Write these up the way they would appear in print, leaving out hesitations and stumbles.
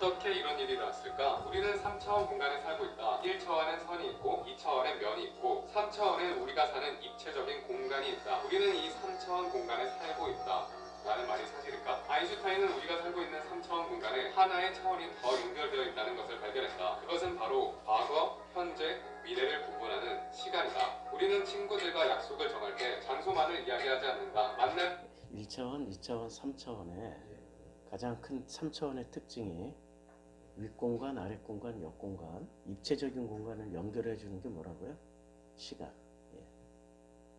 어떻게 이런 일이 일어났을까? 우리는 3차원 공간에 살고 있다. 1차원엔 선이 있고 2차원엔 면이 있고 3차원엔 우리가 사는 입체적인 공간이 있다. 우리는 이 3차원 공간에 살고 있다 라는 말이 사실일까? 아인슈타인은 우리가 살고 있는 3차원 공간에 하나의 차원이 더 연결되어 있다는 것을 발견했다. 그것은 바로 과거, 현재, 미래를 구분하는 시간이다. 우리는 친구들과 약속을 정할 때 장소만을 이야기하지 않는다. 만날 1차원, 2차원, 3차원의 가장 큰 3차원의 특징이 윗공간, 아랫공간, 옆공간, 입체적인 공간을 연결해 주는 게 뭐라고요? 시간. 예.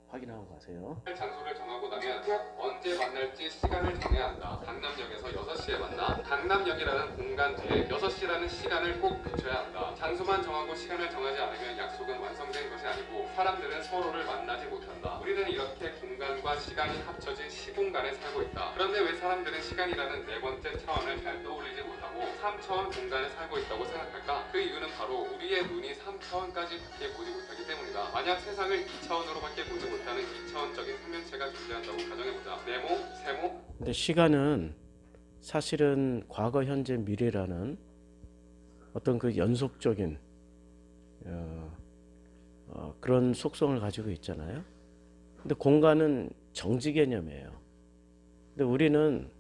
확인하고 가세요. 장소를 정하고 나면 꼭 언제 만날지 시간을 정해야 한다. 강남역에서 6시에 만나. 강남역이라는 공간 뒤에 6시라는 시간을 꼭 붙여야 한다. 장소만 정하고 시간을 정하지 않으면 약속은 완성된 것이 아니고 사람들은 서로를 만나지 못한다. 우리는 이렇게 공간과 시간이 합쳐진 시공간에 살고 있다. 그런데 왜 사람들은 시간이라는 네 번째 차원을 잘 떠올리지 못하고 3차원 공간에 살고 있다고 생각할까? 그 이유는 바로 우리의 눈이 3차원까지밖에 보지 못하기 때문이다. 만약 세상을 2차원으로밖에 보지 못하는 2차원적인 생명체가 존재한다고 가정해보자. 네모, 세모. 근데 시간은 사실은 과거, 현재, 미래라는 어떤 그 연속적인 그런 속성을 가지고 있잖아요. 근데 공간은 정지 개념이에요. 근데 우리는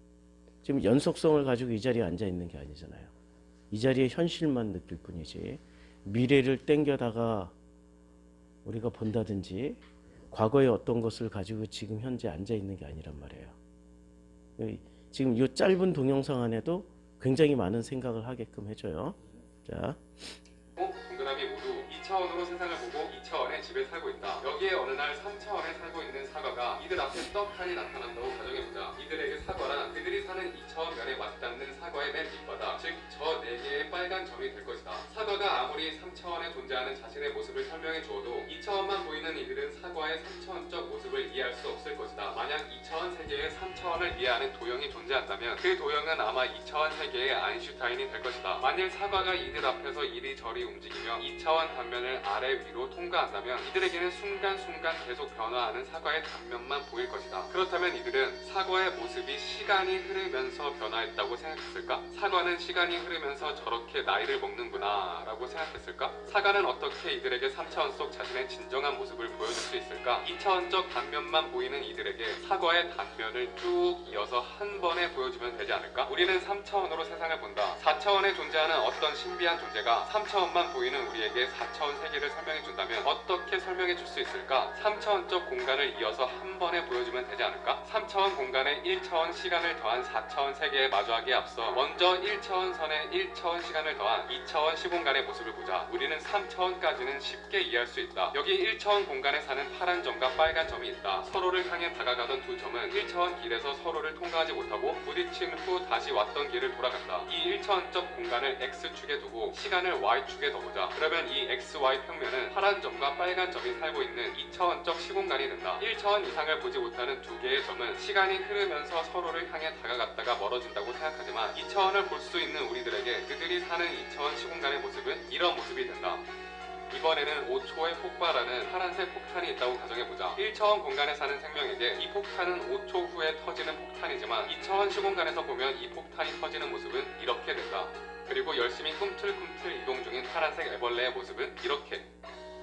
지금 연속성을 가지고 이 자리에 앉아 있는 게 아니잖아요. 이 자리에 현실만 느낄 뿐이지 미래를 땡겨다가 우리가 본다든지 과거의 어떤 것을 가지고 지금 현재 앉아 있는 게 아니란 말이에요. 지금 이 짧은 동영상 안에도 굉장히 많은 생각을 하게끔 해줘요. 자, 동그라미 모두 2차원으로 세상을 보고 2차원의 집에 살고 있다. 여기에 어느 날 3차원에 살고 있는 사과가 이들 앞에 떡하니 나타난다고 가정해보자. 이들에게 사과란 그들이 사는 2차원 면에 맞닿는 사과의 맨 밑바닥, 즉 저 4개의 빨간 점이 될 것이다. 사과가 아무리 3차원에 존재하는 자신의 모습을 설명해 주어도 2차원만 보이는 이들은 사과의 3차원적 모습을 이해할 수 없을 것이다. 만약 2차원 세계에 3차원을 이해하는 도형이 존재한다면 그 도형은 아마 2차원 세계의 아인슈타인이 될 것이다. 만일 사과가 이들 앞에서 이리저리 움직이며 2차원 단면을 아래 위로 통과한다면 이들에게는 순간순간 계속 변화하는 사과의 단면만 보일 것이다. 그렇다면 이들은 사과의 모습이 시간이 흐르면서 변화했다고 생각했을까? 사과는 시간이 흐르면서 저렇게 나이를 먹는구나 라고 생각했을까? 사과는 어떻게 이들에게 3차원 속 자신의 진정한 모습을 보여줄 수 있을까? 2차원적 단면만 보이는 이들에게 사과의 단면을 쭉 이어서 한 번에 보여주면 되지 않을까? 우리는 3차원으로 세상을 본다. 4차원에 존재하는 어떤 신비한 존재가 3차원만 보이는 우리에게 4차원 세계를 설명해 준다면 어떻게 설명해 줄 수 있을까? 3차원적 공간을 이어서 한 번에 보여주면 되지 않을까? 3차원 공간에 1차원 시간을 더한 4차원 세계에 마주하기에 앞서 먼저 1차원 선에 1차원 시간을 더한 2차원 시공간의 모습을 보자. 우리는 3차원까지는 쉽게 이해할 수 있다. 여기 1차원 공간에 사는 파란 점과 빨간 점이 있다. 서로를 향해 다가가던 두 점은 1차원 길에서 서로를 통과하지 못하고 부딪힌 후 다시 왔던 길을 돌아간다. 이 1차원적 공간을 X축에 두고 시간을 Y축에 둬보자. 그러면 이 XY 평면은 파란 점과 빨간 점이 살고 있는 2차원적 시공간이 된다. 1차원 이상을 보지 못하는 두 개의 점은 시간이 흐르면서 서로를 향해 다가갔다가 멀어진다고 생각하지만 2차원을 볼 수 있는 우리들에게 그들이 사는 2차원 시공간의 모습은 이런 모습이 된다. 이번에는 5초의 폭발하는 파란색 폭탄이 있다고 가정해보자. 1차원 공간에 사는 생명에게 이 폭탄은 5초 후에 터지는 폭탄이지만 2차원 시공간에서 보면 이 폭탄이 터지는 모습은 이렇게 된다. 그리고 열심히 꿈틀꿈틀 이동 중인 파란색 애벌레의 모습은 이렇게.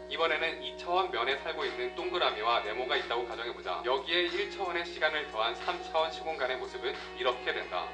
이번에는 2차원 면에 살고 있는 동그라미와 네모가 있다고 가정해보자. 여기에 1차원의 시간을 더한 3차원 시공간의 모습은 이렇게 된다.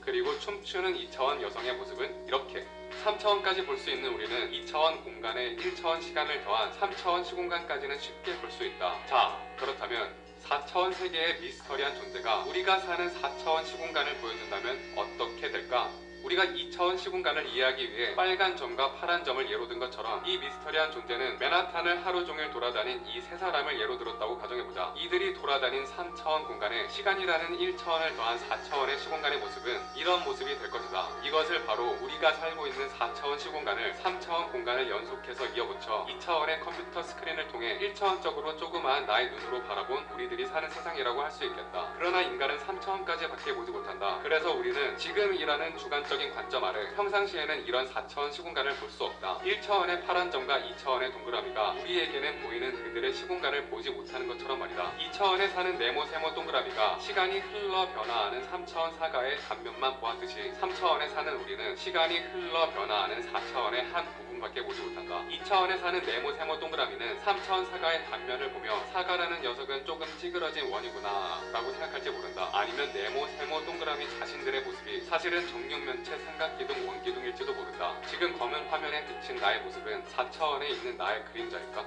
그리고 춤추는 2차원 여성의 모습은 이렇게. 3차원까지 볼 수 있는 우리는 2차원 공간에 1차원 시간을 더한 3차원 시공간까지는 쉽게 볼 수 있다. 자, 그렇다면 4차원 세계의 미스터리한 존재가 우리가 사는 4차원 시공간을 보여준다면 어떻게 될까? 우리가 2차원 시공간을 이해하기 위해 빨간 점과 파란 점을 예로 든 것처럼 이 미스터리한 존재는 맨하탄을 하루 종일 돌아다닌 이 세 사람을 예로 들었다고 가정해보자. 이들이 돌아다닌 3차원 공간에 시간이라는 1차원을 더한 4차원의 시공간의 모습은 이런 모습이 될 것이다. 이것을 바로 우리가 살고 있는 4차원 시공간을 3차원 공간을 연속해서 이어붙여 2차원의 컴퓨터 스크린을 통해 1차원적으로 조그마한 나의 눈으로 바라본 우리들이 사는 세상이라고 할 수 있겠다. 그러나 인간은 3차원까지 밖에 보지 못한다. 그래서 우리는 지금이라는 주관적 과학적인 관점 아래 평상시에는 이런 4차원 시공간을 볼 수 없다. 1차원의 파란 점과 2차원의 동그라미가 우리에게는 보이는 그들의 시공간을 보지 못하는 것처럼 말이다. 2차원에 사는 네모 세모 동그라미가 시간이 흘러 변화하는 3차원 사과의 단면만 보았듯이 3차원에 사는 우리는 시간이 흘러 변화하는 4차원의 한 부분밖에 보지 못한다. 2차원에 사는 네모 세모 동그라미는 3차원 사과의 단면을 보며 사과라는 녀석은 조금 찌그러진 원이구나 라고 생각할지 모른다. 아니면 네모 세모 동그라미 자신들의 모습이 사실은 정육면체 삼각기둥 원기둥일지도 모른다. 지금 검은 화면에 비친 나의 모습은 4차원에 있는 나의 그림자일까?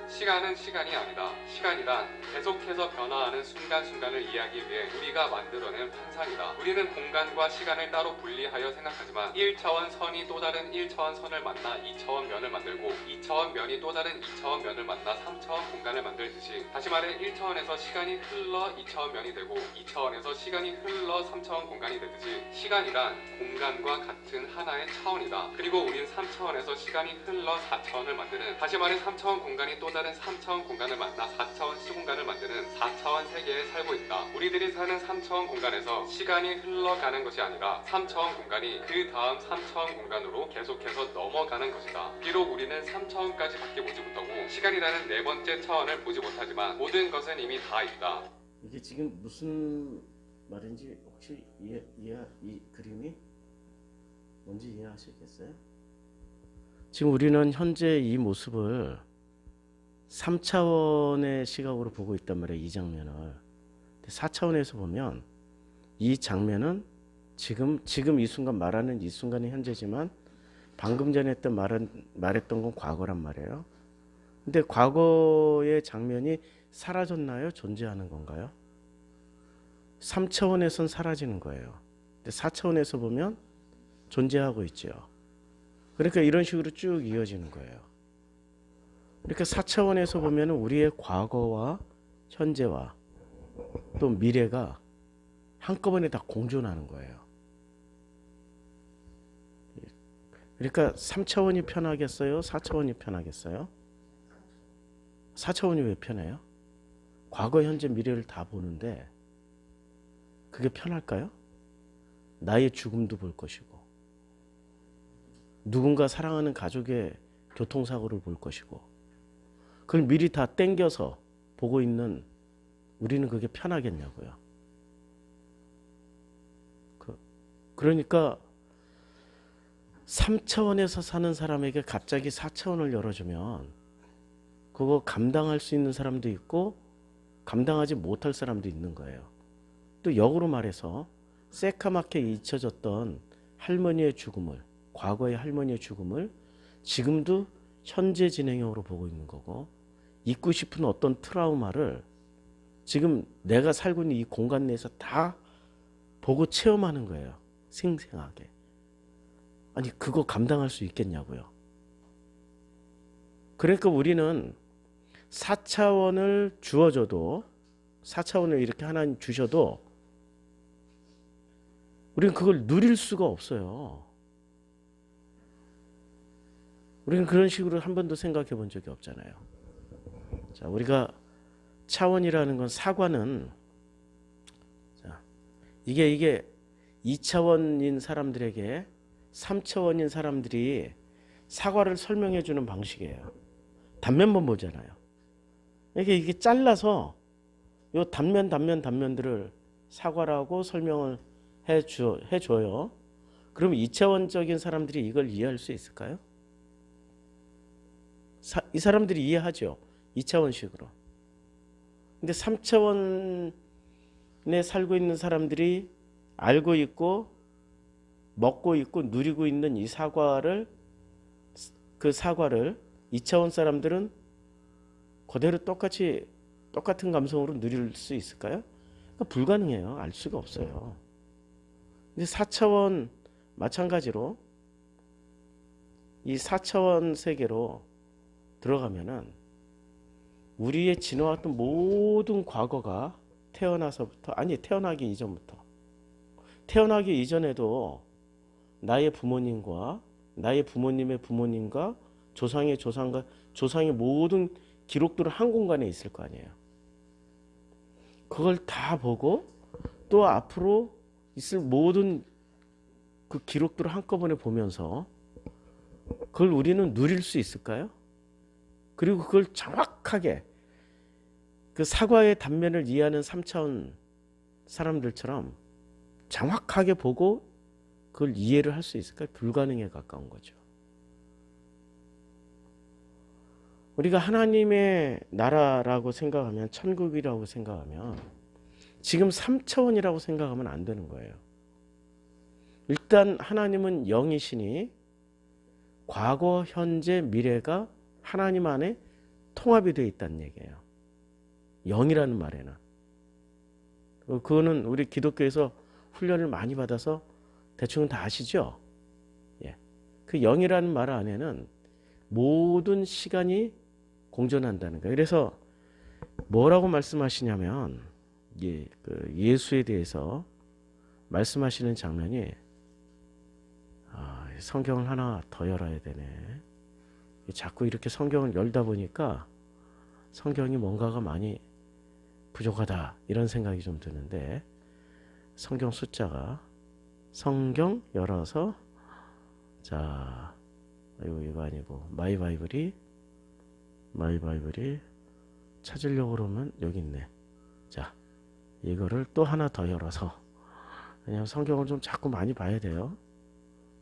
시간은 시간이 아니다. 시간이란 계속해서 변화하는 순간순간을 이해하기 위해 우리가 만들어낸 환상이다. 우리는 공간과 시간을 따로 분리하여 생각하지만 1차원 선이 또 다른 1차원 선을 만나 2차원 면을 만들고 2차원 면이 또 다른 2차원 면을 만나 3차원 공간을 만들듯이, 다시 말해 1차원에서 시간이 흘러 2차원 면이 되고 2차원에서 시간이 흘러 3차원 공간이 되듯이 시간이란 공간과 같은 하나의 차원이다. 그리고 우린 3차원에서 시간이 흘러 4차원을 만드는, 다시 말해 3차원 공간이 또 다른 3차원 공간을 만나 4차원 시공간을 만드는 4차원 세계에 살고 있다. 우리들이 사는 3차원 공간에서 시간이 흘러가는 것이 아니라 3차원 공간이 그 다음 3차원 공간으로 계속해서 넘어가는 것이다. 비록 우리는 3차원까지 밖에 보지 못하고 시간이라는 네 번째 차원을 보지 못하지만 모든 것은 이미 다 있다. 이게 지금 무슨 말인지 혹시 이 그림이 뭔지 이해하시겠어요? 지금 우리는 현재 이 모습을 3차원의 시각으로 보고 있단 말이에요. 이 장면을. 4차원에서 보면 이 장면은 지금 이 순간 말하는 이 순간이 현재지만 방금 전에 말했던 건 과거란 말이에요. 근데 과거의 장면이 사라졌나요? 존재하는 건가요? 3차원에선 사라지는 거예요. 근데 4차원에서 보면 존재하고 있죠. 그러니까 이런 식으로 쭉 이어지는 거예요. 그러니까 4차원에서 보면 우리의 과거와 현재와 또 미래가 한꺼번에 다 공존하는 거예요. 그러니까 3차원이 편하겠어요? 4차원이 편하겠어요? 4차원이 왜 편해요? 과거, 현재, 미래를 다 보는데 그게 편할까요? 나의 죽음도 볼 것이고 누군가 사랑하는 가족의 교통사고를 볼 것이고 그걸 미리 다 땡겨서 보고 있는 우리는 그게 편하겠냐고요. 그러니까 3차원에서 사는 사람에게 갑자기 4차원을 열어주면 그거 감당할 수 있는 사람도 있고 감당하지 못할 사람도 있는 거예요. 또 역으로 말해서 새카맣게 잊혀졌던 할머니의 죽음을, 과거의 할머니의 죽음을 지금도 현재 진행형으로 보고 있는 거고, 잊고 싶은 어떤 트라우마를 지금 내가 살고 있는 이 공간 내에서 다 보고 체험하는 거예요. 생생하게. 아니 그거 감당할 수 있겠냐고요. 그러니까 우리는 4차원을 주어줘도 4차원을 이렇게 하나님 주셔도 우리는 그걸 누릴 수가 없어요. 우리는 그런 식으로 한 번도 생각해 본 적이 없잖아요. 자, 우리가 차원이라는 건 사과는 자, 이게 2차원인 사람들에게 3차원인 사람들이 사과를 설명해 주는 방식이에요. 단면만 보잖아요. 이게 잘라서 요 단면들을 사과라고 설명을 해줘요. 그럼 2차원적인 사람들이 이걸 이해할 수 있을까요? 이 사람들이 이해하죠. 2차원식으로. 근데 3차원에 살고 있는 사람들이 알고 있고 먹고 있고 누리고 있는 이 사과를, 그 사과를 2차원 사람들은 그대로 똑같은 감성으로 누릴 수 있을까요? 그러니까 불가능해요. 알 수가 없어요. 근데 4차원 마찬가지로 이 4차원 세계로 들어가면은 우리의 지나왔던 모든 과거가 태어나기 이전에도 나의 부모님과 나의 부모님의 부모님과 조상의 모든 기록들은 한 공간에 있을 거 아니에요. 그걸 다 보고 또 앞으로 있을 모든 그 기록들을 한꺼번에 보면서 그걸 우리는 누릴 수 있을까요? 그리고 그걸 정확하게 그 사과의 단면을 이해하는 3차원 사람들처럼 정확하게 보고 그걸 이해를 할 수 있을까요? 불가능에 가까운 거죠. 우리가 하나님의 나라라고 생각하면, 천국이라고 생각하면 지금 3차원이라고 생각하면 안 되는 거예요. 일단 하나님은 영이시니 과거, 현재, 미래가 하나님 안에 통합이 되어 있다는 얘기예요. 영이라는 말에는. 그거는 우리 기독교에서 훈련을 많이 받아서 대충 다 아시죠? 예. 그 영이라는 말 안에는 모든 시간이 공존한다는 거예요. 그래서 뭐라고 말씀하시냐면, 그 예수에 대해서 말씀하시는 장면이, 성경을 하나 더 열어야 되네. 자꾸 이렇게 성경을 열다 보니까 성경이 뭔가가 많이 부족하다 이런 생각이 좀 드는데, 성경 숫자가, 성경 열어서, 자, 이거 아니고 마이바이블이 찾으려고 그러면 여기 있네. 자, 이거를 또 하나 더 열어서, 왜냐면 성경을 좀 자꾸 많이 봐야 돼요.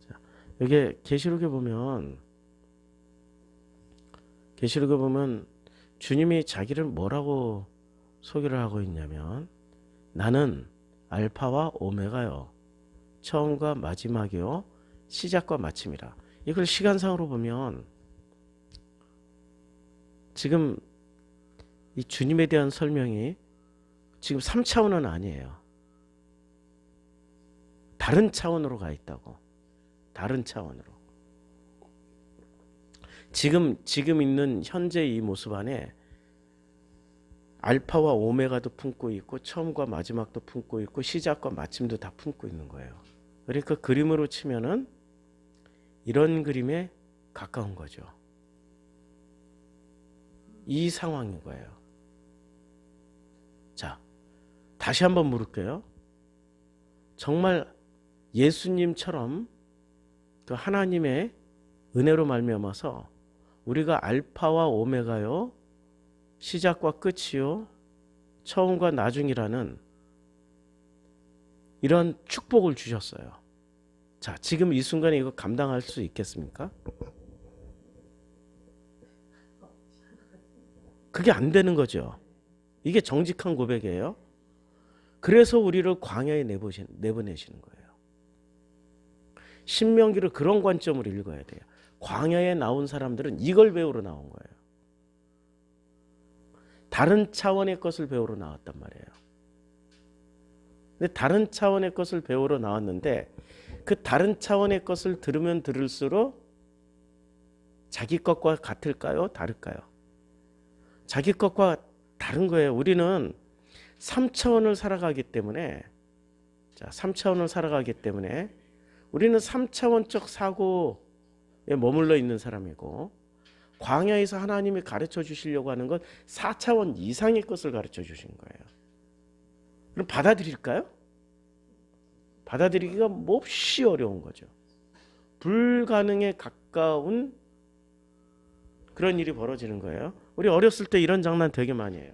자, 여기 계시록에 보면 주님이 자기를 뭐라고 소개를 하고 있냐면, 나는 알파와 오메가요, 처음과 마지막이요, 시작과 마침이라. 이걸 시간상으로 보면 지금 이 주님에 대한 설명이 지금 3차원은 아니에요. 다른 차원으로 가 있다고. 다른 차원으로. 지금 있는 현재 이 모습 안에 알파와 오메가도 품고 있고, 처음과 마지막도 품고 있고, 시작과 마침도 다 품고 있는 거예요. 그러니까 그림으로 치면은 이런 그림에 가까운 거죠. 이 상황인 거예요. 자, 다시 한번 물을게요. 정말 예수님처럼 그 하나님의 은혜로 말미암아서 우리가 알파와 오메가요, 시작과 끝이요, 처음과 나중이라는 이런 축복을 주셨어요. 자, 지금 이 순간에 이거 감당할 수 있겠습니까? 그게 안 되는 거죠. 이게 정직한 고백이에요. 그래서 우리를 광야에 내보내시는 거예요. 신명기를 그런 관점으로 읽어야 돼요. 광야에 나온 사람들은 이걸 배우러 나온 거예요. 다른 차원의 것을 배우러 나왔단 말이에요. 근데 다른 차원의 것을 배우러 나왔는데, 그 다른 차원의 것을 들으면 들을수록 자기 것과 같을까요? 다를까요? 자기 것과 다른 거예요. 우리는 3차원을 살아가기 때문에, 자, 3차원을 살아가기 때문에 우리는 3차원적 사고에 머물러 있는 사람이고, 광야에서 하나님이 가르쳐 주시려고 하는 건 4차원 이상의 것을 가르쳐 주신 거예요. 그럼 받아들일까요? 받아들이기가 몹시 어려운 거죠. 불가능에 가까운 그런 일이 벌어지는 거예요. 우리 어렸을 때 이런 장난 되게 많이 해요.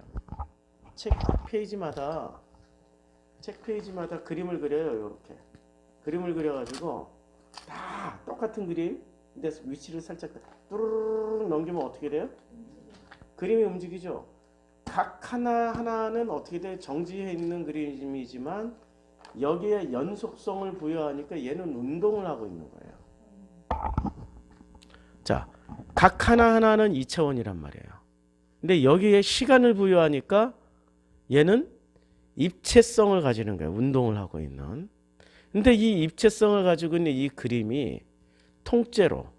책 페이지마다 그림을 그려요. 이렇게 그림을 그려가지고 다 똑같은 그림, 근데 위치를 살짝 뚜루루루 넘기면 어떻게 돼요? 그림이 움직이죠. 각 하나하나는 어떻게 돼? 정지해 있는 그림이지만 여기에 연속성을 부여하니까 얘는 운동을 하고 있는 거예요. 자, 각 하나하나는 2차원이란 말이에요. 근데 여기에 시간을 부여하니까 얘는 입체성을 가지는 거예요. 운동을 하고 있는. 근데 이 입체성을 가지고 있는 이 그림이 통째로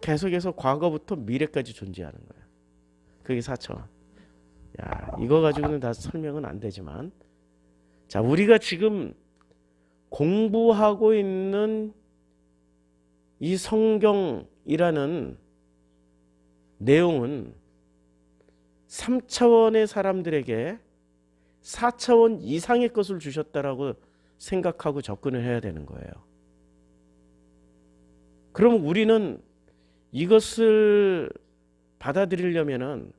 계속해서 과거부터 미래까지 존재하는 거예요. 그게 4차원. 야, 이거 가지고는 다 설명은 안 되지만, 자, 우리가 지금 공부하고 있는 이 성경이라는 내용은 3차원의 사람들에게 4차원 이상의 것을 주셨다라고 생각하고 접근을 해야 되는 거예요. 그럼 우리는 이것을 받아들이려면은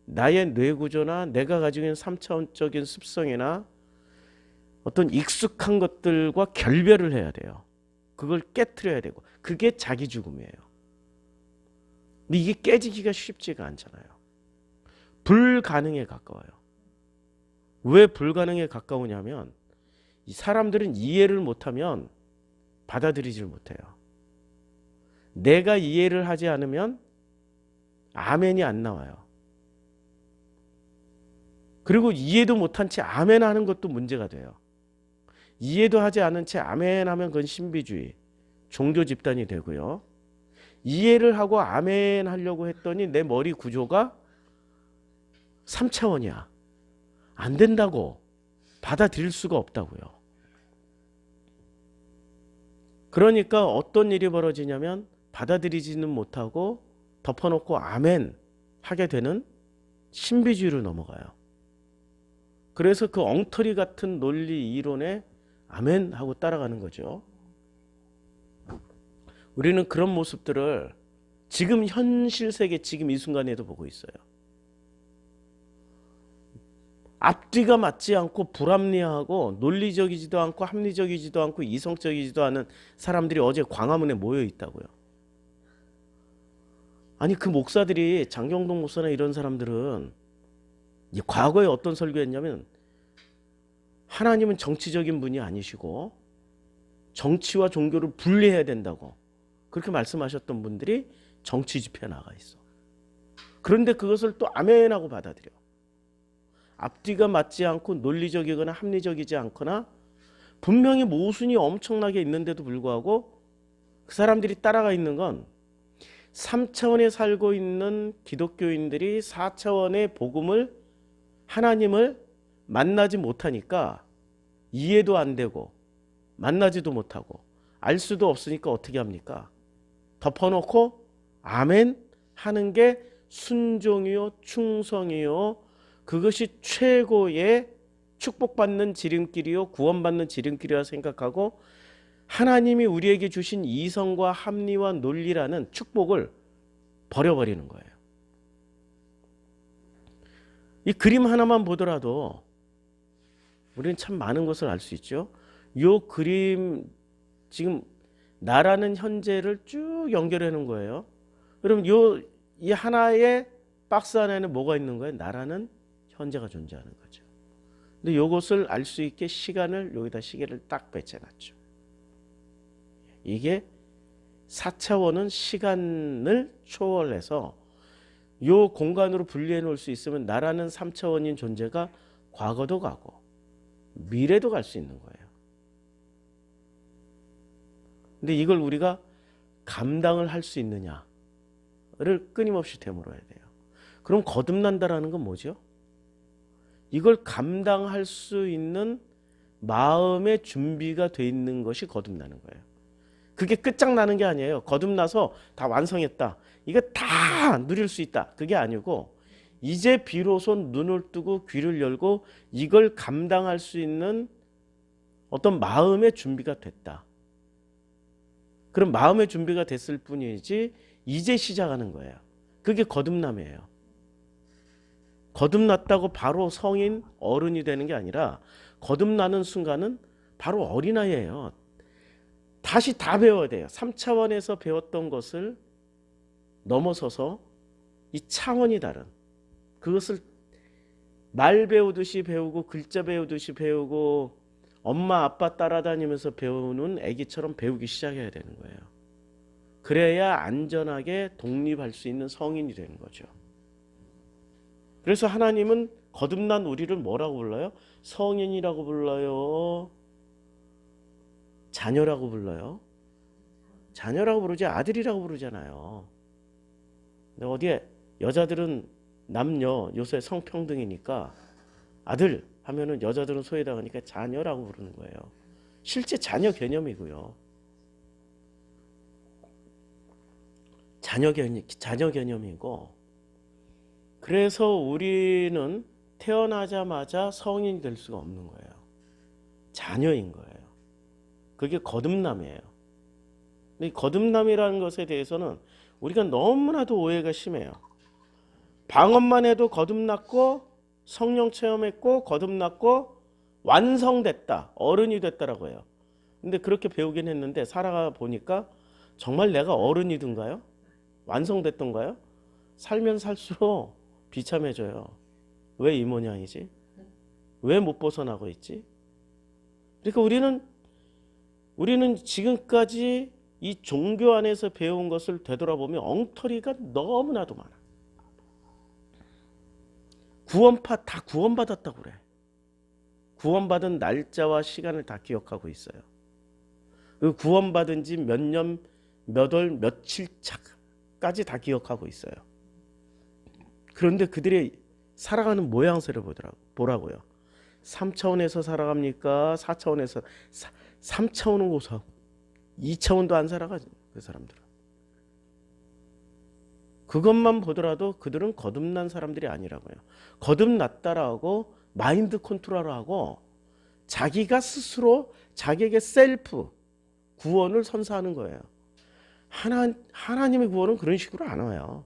나의 뇌 구조나 내가 가지고 있는 3차원적인 습성이나 어떤 익숙한 것들과 결별을 해야 돼요. 그걸 깨트려야 되고 그게 자기 죽음이에요. 근데 이게 깨지기가 쉽지가 않잖아요. 불가능에 가까워요. 왜 불가능에 가까우냐면 이 사람들은 이해를 못하면 받아들이질 못해요. 내가 이해를 하지 않으면 아멘이 안 나와요. 그리고 이해도 못한 채 아멘 하는 것도 문제가 돼요. 이해도 하지 않은 채 아멘 하면 그건 신비주의, 종교 집단이 되고요. 이해를 하고 아멘 하려고 했더니 내 머리 구조가 3차원이야. 안 된다고. 받아들일 수가 없다고요. 그러니까 어떤 일이 벌어지냐면 받아들이지는 못하고 덮어놓고 아멘 하게 되는 신비주의로 넘어가요. 그래서 그 엉터리 같은 논리 이론에 아멘 하고 따라가는 거죠. 우리는 그런 모습들을 지금 현실 세계 지금 이 순간에도 보고 있어요. 앞뒤가 맞지 않고 불합리하고 논리적이지도 않고 합리적이지도 않고 이성적이지도 않은 사람들이 어제 광화문에 모여 있다고요. 아니 그 목사들이 장경동 목사나 이런 사람들은 과거에 어떤 설교했냐면 하나님은 정치적인 분이 아니시고 정치와 종교를 분리해야 된다고 그렇게 말씀하셨던 분들이 정치 집회에 나가 있어. 그런데 그것을 또 아멘하고 받아들여. 앞뒤가 맞지 않고 논리적이거나 합리적이지 않거나 분명히 모순이 엄청나게 있는데도 불구하고 그 사람들이 따라가 있는 건 3차원에 살고 있는 기독교인들이 4차원의 복음을 하나님을 만나지 못하니까 이해도 안 되고 만나지도 못하고 알 수도 없으니까 어떻게 합니까? 덮어놓고 아멘 하는 게 순종이요 충성이요 그것이 최고의 축복받는 지름길이요 구원받는 지름길이라 생각하고 하나님이 우리에게 주신 이성과 합리와 논리라는 축복을 버려버리는 거예요. 이 그림 하나만 보더라도 우리는 참 많은 것을 알 수 있죠. 이 그림 지금 나라는 현재를 쭉 연결해 놓은 거예요. 그럼 이 하나의 박스 안에는 뭐가 있는 거예요? 나라는 현재가 존재하는 거죠. 근데 이것을 알 수 있게 시간을 여기다 시계를 딱 배치해놨죠. 이게 4차원은 시간을 초월해서 이 공간으로 분리해 놓을 수 있으면 나라는 3차원인 존재가 과거도 가고 미래도 갈 수 있는 거예요. 근데 이걸 우리가 감당을 할 수 있느냐를 끊임없이 되물어야 돼요. 그럼 거듭난다라는 건 뭐죠? 이걸 감당할 수 있는 마음의 준비가 돼 있는 것이 거듭나는 거예요. 그게 끝장나는 게 아니에요. 거듭나서 다 완성했다. 이거 다 누릴 수 있다. 그게 아니고 이제 비로소 눈을 뜨고 귀를 열고 이걸 감당할 수 있는 어떤 마음의 준비가 됐다. 그럼 마음의 준비가 됐을 뿐이지 이제 시작하는 거예요. 그게 거듭남이에요. 거듭났다고 바로 성인 어른이 되는 게 아니라 거듭나는 순간은 바로 어린아이예요. 다시 다 배워야 돼요. 3차원에서 배웠던 것을 넘어서서 이 차원이 다른 그것을 말 배우듯이 배우고 글자 배우듯이 배우고 엄마 아빠 따라다니면서 배우는 아기처럼 배우기 시작해야 되는 거예요. 그래야 안전하게 독립할 수 있는 성인이 되는 거죠. 그래서 하나님은 거듭난 우리를 뭐라고 불러요? 성인이라고 불러요? 자녀라고 불러요? 자녀라고 부르지 아들이라고 부르잖아요. 근데 어디에 여자들은 남녀 요새 성평등이니까 아들 하면은 여자들은 소외당하니까 자녀라고 부르는 거예요. 실제 자녀 개념이고요. 자녀 개념이고 그래서 우리는 태어나자마자 성인이 될 수가 없는 거예요. 자녀인 거예요. 그게 거듭남이에요. 이 거듭남이라는 것에 대해서는 우리가 너무나도 오해가 심해요. 방언만 해도 거듭났고 성령 체험했고 거듭났고 완성됐다, 어른이 됐다라고 해요. 근데 그렇게 배우긴 했는데 살아가 보니까 정말 내가 어른이든가요? 완성됐던가요? 살면 살수록 비참해져요. 왜 이 모양이지? 왜 못 벗어나고 있지? 그러니까 우리는 지금까지 이 종교 안에서 배운 것을 되돌아보면 엉터리가 너무나도 많아. 구원파 다 구원받았다고 그래. 구원받은 날짜와 시간을 다 기억하고 있어요. 그 구원받은 지 몇 년, 몇 월, 며칠 차까지 다 기억하고 있어요. 그런데 그들이 살아가는 모양새를 보라고요. 3차원에서 살아갑니까? 4차원에서 3차원은 고사 2차원도 안 살아가죠. 그 사람들은. 그것만 보더라도 그들은 거듭난 사람들이 아니라고요. 거듭났다라고 마인드 컨트롤하고 자기가 스스로 자기에게 셀프 구원을 선사하는 거예요. 하나님의 구원은 그런 식으로 안 와요.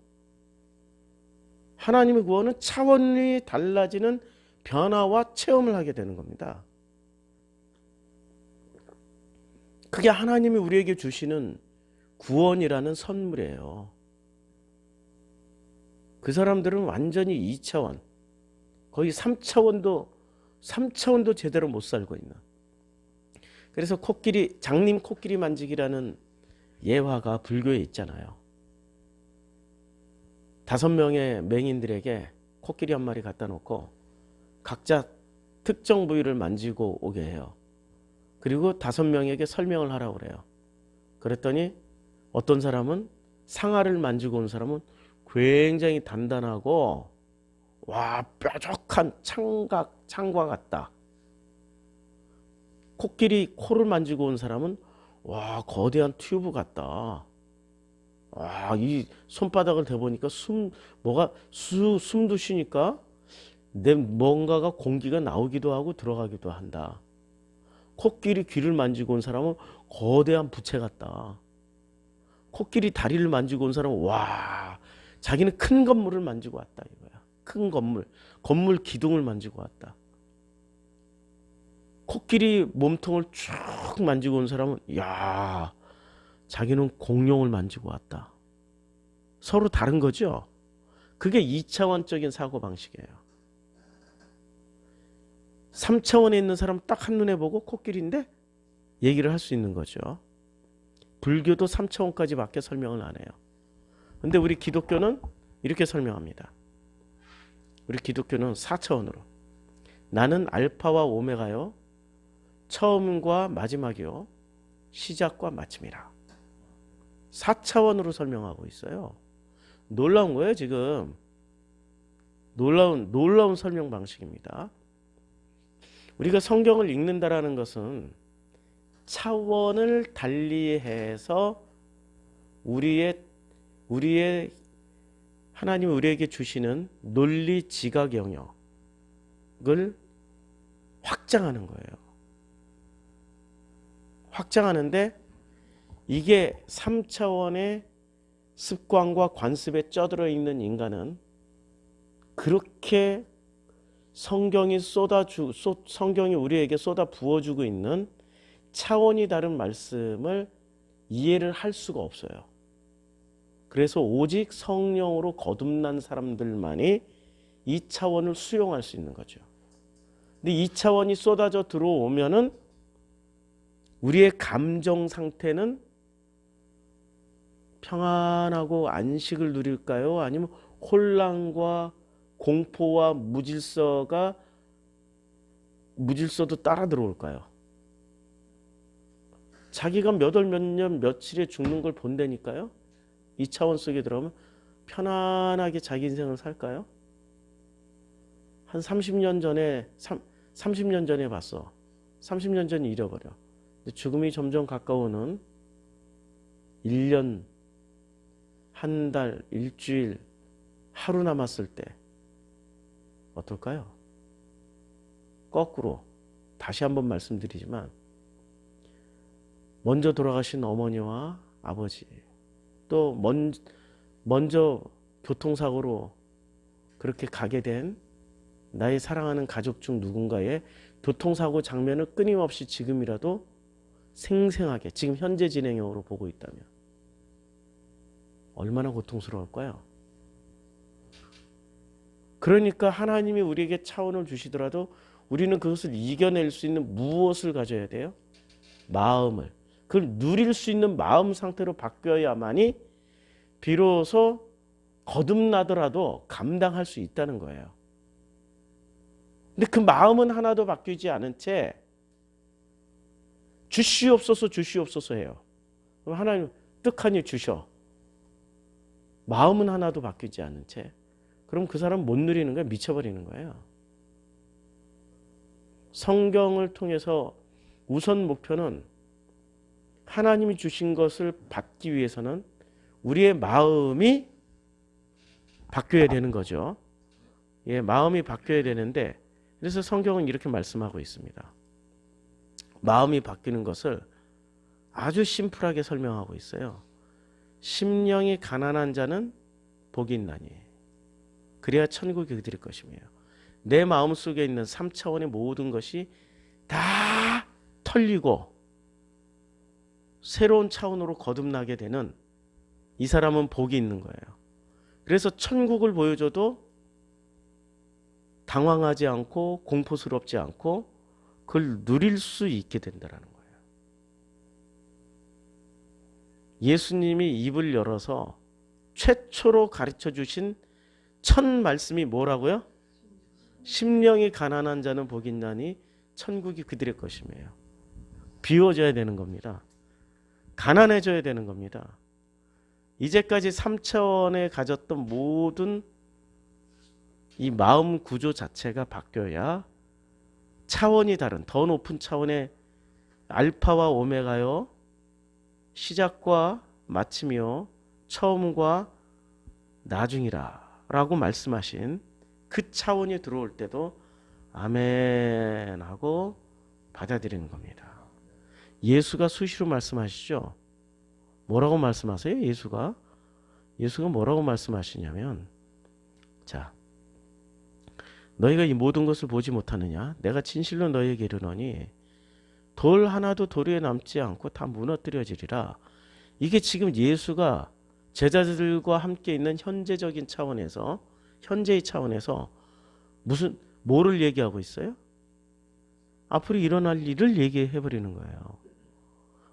하나님의 구원은 차원이 달라지는 변화와 체험을 하게 되는 겁니다. 그게 하나님이 우리에게 주시는 구원이라는 선물이에요. 그 사람들은 완전히 2차원, 거의 3차원도 제대로 못 살고 있는. 그래서 장님 코끼리 만지기라는 예화가 불교에 있잖아요. 5명의 맹인들에게 코끼리 한 마리 갖다 놓고 각자 특정 부위를 만지고 오게 해요. 그리고 5명에게 설명을 하라고 그래요. 그랬더니 어떤 사람은 상아를 만지고 온 사람은 굉장히 단단하고 뾰족한 창과 같다. 코끼리 코를 만지고 온 사람은 거대한 튜브 같다. 이 손바닥을 대보니까 숨도 쉬니까 뭔가가 공기가 나오기도 하고 들어가기도 한다. 코끼리 귀를 만지고 온 사람은 거대한 부채 같다. 코끼리 다리를 만지고 온 사람은 자기는 큰 건물을 만지고 왔다 이거야. 큰 건물 기둥을 만지고 왔다. 코끼리 몸통을 쭉 만지고 온 사람은 자기는 공룡을 만지고 왔다. 서로 다른 거죠. 그게 2차원적인 사고방식이에요. 3차원에 있는 사람 딱 한눈에 보고 코끼리인데 얘기를 할 수 있는 거죠. 불교도 3차원까지밖에 설명을 안 해요. 근데 우리 기독교는 이렇게 설명합니다. 우리 기독교는 4차원으로. 나는 알파와 오메가요. 처음과 마지막이요. 시작과 마침이라. 4차원으로 설명하고 있어요. 놀라운 거예요, 지금. 놀라운 설명 방식입니다. 우리가 성경을 읽는다라는 것은 차원을 달리해서 우리의 하나님이 우리에게 주시는 논리 지각 영역을 확장하는 거예요. 확장하는데 이게 3차원의 습관과 관습에 쩌들어 있는 인간은 그렇게 성경이 우리에게 쏟아 부어주고 있는 차원이 다른 말씀을 이해를 할 수가 없어요. 그래서 오직 성령으로 거듭난 사람들만이 이 차원을 수용할 수 있는 거죠. 근데 이 차원이 쏟아져 들어오면은 우리의 감정 상태는 평안하고 안식을 누릴까요? 아니면 혼란과 공포와 무질서도 따라 들어올까요? 자기가 몇 월, 몇 년, 며칠에 죽는 걸 본다니까요? 이 차원 속에 들어가면 편안하게 자기 인생을 살까요? 한 30년 전에 봤어. 30년 전에 잃어버려. 근데 죽음이 점점 가까워오는 1년, 한 달, 일주일, 하루 남았을 때 어떨까요? 거꾸로 다시 한번 말씀드리지만 먼저 돌아가신 어머니와 아버지, 또 먼저 교통사고로 그렇게 가게 된 나의 사랑하는 가족 중 누군가의 교통사고 장면을 끊임없이 지금이라도 생생하게 지금 현재 진행형으로 보고 있다면 얼마나 고통스러울까요? 그러니까 하나님이 우리에게 차원을 주시더라도 우리는 그것을 이겨낼 수 있는 무엇을 가져야 돼요? 마음을. 그걸 누릴 수 있는 마음 상태로 바뀌어야만이 비로소 거듭나더라도 감당할 수 있다는 거예요. 근데 그 마음은 하나도 바뀌지 않은 채 주시옵소서 주시옵소서 해요. 그럼 하나님 뜻하니 주셔. 마음은 하나도 바뀌지 않은 채. 그럼 그 사람 못 누리는 거야. 미쳐버리는 거예요. 성경을 통해서 우선 목표는 하나님이 주신 것을 받기 위해서는 우리의 마음이 바뀌어야 되는 거죠. 예, 마음이 바뀌어야 되는데 그래서 성경은 이렇게 말씀하고 있습니다. 마음이 바뀌는 것을 아주 심플하게 설명하고 있어요. 심령이 가난한 자는 복이 있나니 그래야 천국이 그들의 것이며 내 마음속에 있는 3차원의 모든 것이 다 털리고 새로운 차원으로 거듭나게 되는 이 사람은 복이 있는 거예요. 그래서 천국을 보여줘도 당황하지 않고 공포스럽지 않고 그걸 누릴 수 있게 된다는 거예요. 예수님이 입을 열어서 최초로 가르쳐 주신 첫 말씀이 뭐라고요? 심령이 가난한 자는 복이 있나니 천국이 그들의 것이며 비워져야 되는 겁니다. 가난해져야 되는 겁니다. 이제까지 3차원에 가졌던 모든 이 마음 구조 자체가 바뀌어야 차원이 다른 더 높은 차원의 알파와 오메가요 시작과 마침이요 처음과 나중이라 라고 말씀하신 그 차원이 들어올 때도 아멘 하고 받아들이는 겁니다. 예수가 수시로 말씀하시죠. 뭐라고 말씀하세요? 예수가 뭐라고 말씀하시냐면 자 너희가 이 모든 것을 보지 못하느냐? 내가 진실로 너희에게 이르노니 돌 하나도 돌 위에 남지 않고 다 무너뜨려지리라. 이게 지금 예수가 제자들과 함께 있는 현재적인 차원에서 현재의 차원에서 뭐를 얘기하고 있어요? 앞으로 일어날 일을 얘기해 버리는 거예요.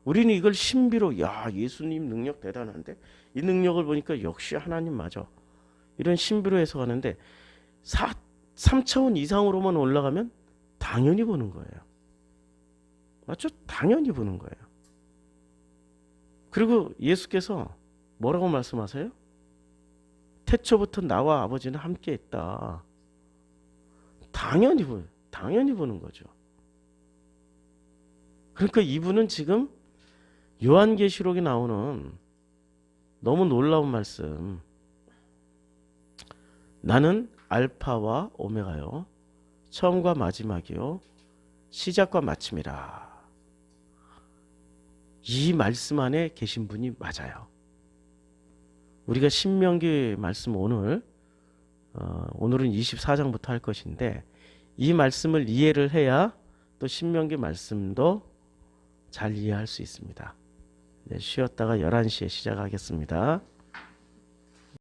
우리는 이걸 신비로 야 예수님 능력 대단한데 이 능력을 보니까 역시 하나님 맞아. 이런 신비로 해석하는데 3차원 이상으로만 올라가면 당연히 보는 거예요. 맞죠? 당연히 보는 거예요. 그리고 예수께서 뭐라고 말씀하세요? 태초부터 나와 아버지는 함께 있다. 당연히 보는 거죠. 그러니까 이분은 지금 요한계시록에 나오는 너무 놀라운 말씀. 나는 알파와 오메가요. 처음과 마지막이요. 시작과 마침이라. 이 말씀 안에 계신 분이 맞아요. 우리가 신명기 말씀 오늘은 24장부터 할 것인데 이 말씀을 이해를 해야 또 신명기 말씀도 잘 이해할 수 있습니다. 쉬었다가 11시에 시작하겠습니다.